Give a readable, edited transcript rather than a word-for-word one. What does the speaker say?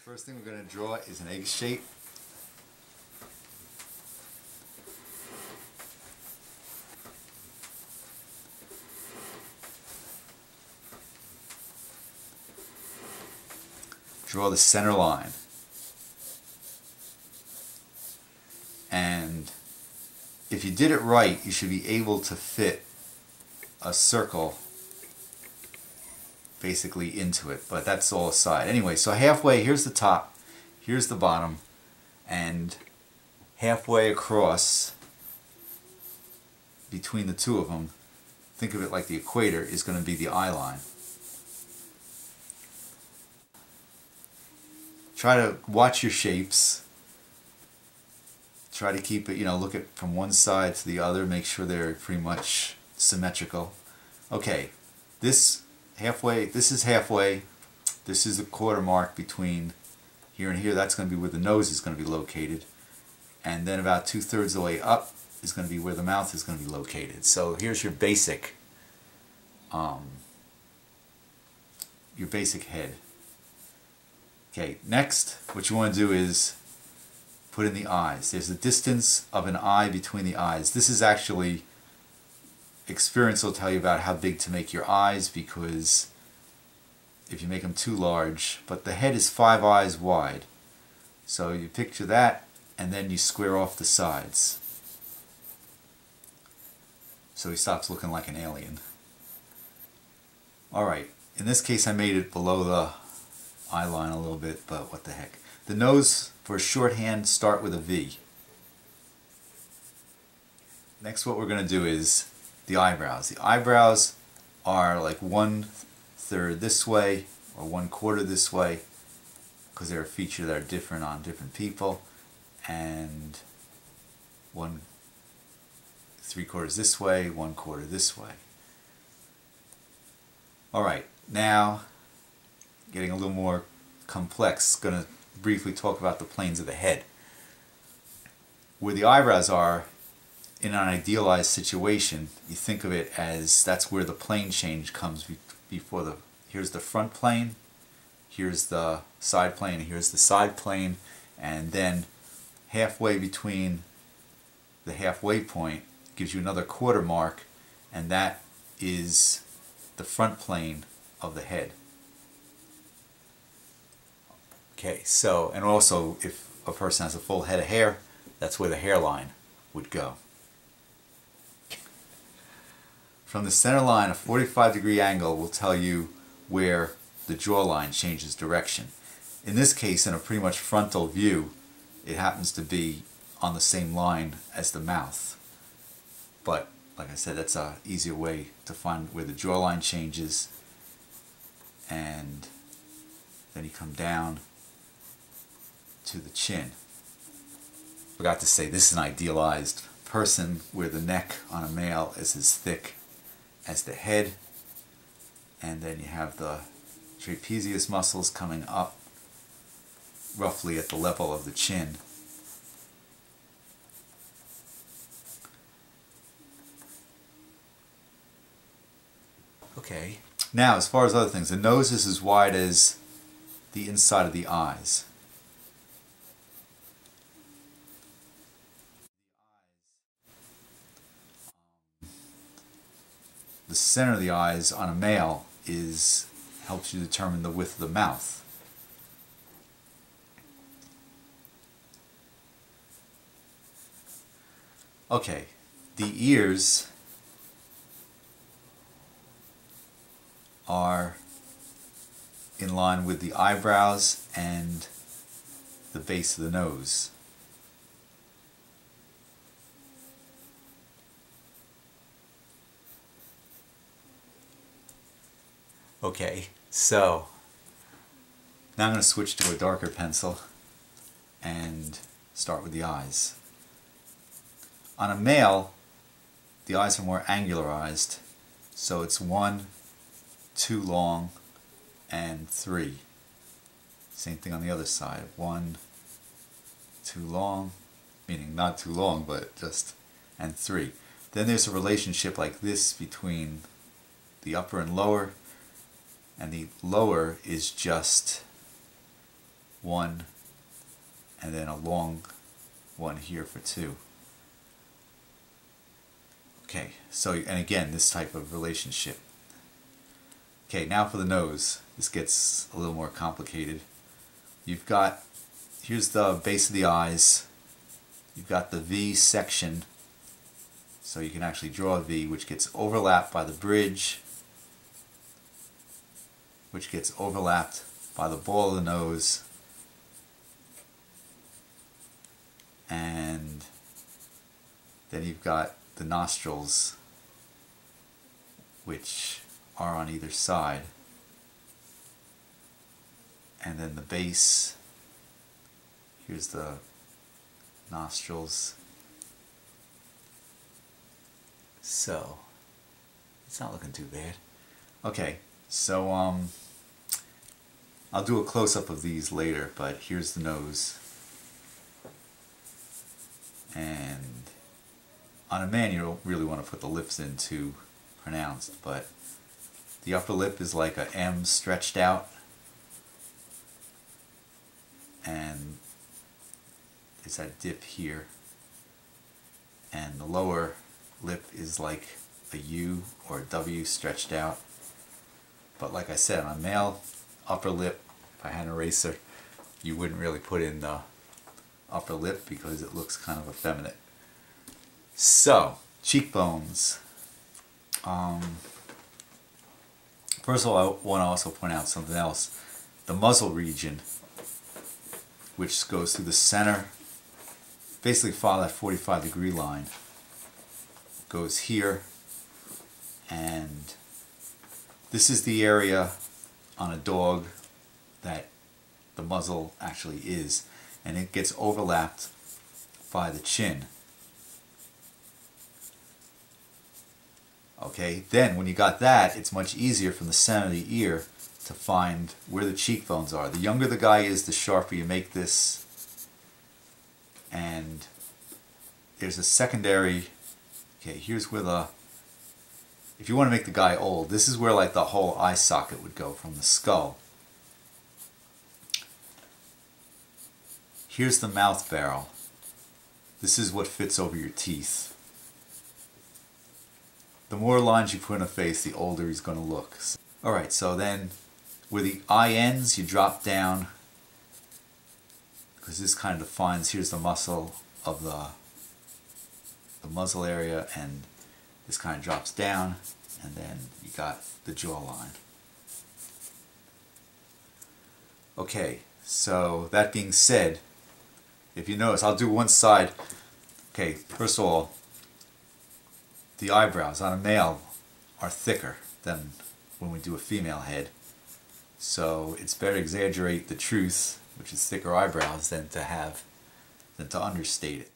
First thing we're going to draw is an egg shape. Draw the center line. And if you did it right, you should be able to fit a circle basically into it, but that's all aside. Anyway, so halfway, here's the top, here's the bottom, and halfway across between the two of them, think of it like the equator, is going to be the eye line. Try to watch your shapes. Try to keep it, look at from one side to the other, make sure they're pretty much symmetrical. Okay, this is halfway, this is the quarter mark between here and here. That's going to be where the nose is going to be located, and then about 2/3 of the way up is going to be where the mouth is going to be located. So here's your basic head. Okay, next what you want to do is put in the eyes. There's a distance of an eye between the eyes. This is actually, experience will tell you about how big to make your eyes, because if you make them too large, but the head is 5 eyes wide. So you picture that, and then you square off the sides. So he stops looking like an alien. Alright, in this case I made it below the eye line a little bit, but what the heck. The nose, for a shorthand, start with a V. Next what we're going to do is the eyebrows. The eyebrows are like 1/3 this way or 1/4 this way, because they're a feature that are different on different people, and 1/3 this way, 1/4 this way. Alright, now getting a little more complex, going to briefly talk about the planes of the head. Where the eyebrows are, in an idealized situation, you think of it as that's where the plane change comes before the, here's the front plane, here's the side plane, here's the side plane, and then halfway between the halfway point gives you another quarter mark, and that is the front plane of the head. Okay, so, and also if a person has a full head of hair, that's where the hairline would go. From the center line, a 45-degree angle will tell you where the jawline changes direction. In this case, in a pretty much frontal view, it happens to be on the same line as the mouth. But, like I said, that's an easier way to find where the jawline changes. And then you come down to the chin. Forgot to say, this is an idealized person where the neck on a male is as thick as the head, and then you have the trapezius muscles coming up roughly at the level of the chin. Okay, now as far as other things, the nose is as wide as the inside of the eyes. The center of the eyes on a male helps you determine the width of the mouth. Okay, the ears are in line with the eyebrows and the base of the nose. Okay, so now I'm going to switch to a darker pencil and start with the eyes. On a male, the eyes are more angularized, so it's 1, 2 long, and 3. Same thing on the other side, 1, 2 long, meaning not too long, but just, and 3. Then there's a relationship like this between the upper and lower, and the lower is just 1, and then a long one here for 2. Okay, so, and again, this type of relationship. Okay, now for the nose. This gets a little more complicated. You've got, here's the base of the eyes. You've got the V section, so you can actually draw a V, which gets overlapped by the bridge, which gets overlapped by the ball of the nose, and then you've got the nostrils, which are on either side, and then the base, here's the nostrils. So it's not looking too bad. Okay, so I'll do a close-up of these later, but here's the nose. And on a man, you don't really want to put the lips in too pronounced, but the upper lip is like a M stretched out, and there's that dip here, and the lower lip is like a U or a W stretched out. But like I said, on a male upper lip, if I had an eraser, you wouldn't really put in the upper lip because it looks kind of effeminate. So, cheekbones. First of all, I want to also point out something else. The muzzle region, which goes through the center, basically follow that 45-degree line, goes here, and this is the area on a dog that the muzzle actually is, and it gets overlapped by the chin. Okay, then when you got that, it's much easier from the center of the ear to find where the cheekbones are. The younger the guy is, the sharper you make this. And there's a secondary, okay, here's where the, if you want to make the guy old, this is where like the whole eye socket would go from the skull. Here's the mouth barrel. This is what fits over your teeth. The more lines you put in a face, the older he's going to look. Alright, so then where the eye ends, you drop down, because this kind of defines, here's the muscle of the muzzle area, and this kind of drops down, and then you got the jawline. Okay, so that being said, if you notice, I'll do one side. Okay, first of all, the eyebrows on a male are thicker than when we do a female head. So it's better to exaggerate the truth, which is thicker eyebrows, than to understate it.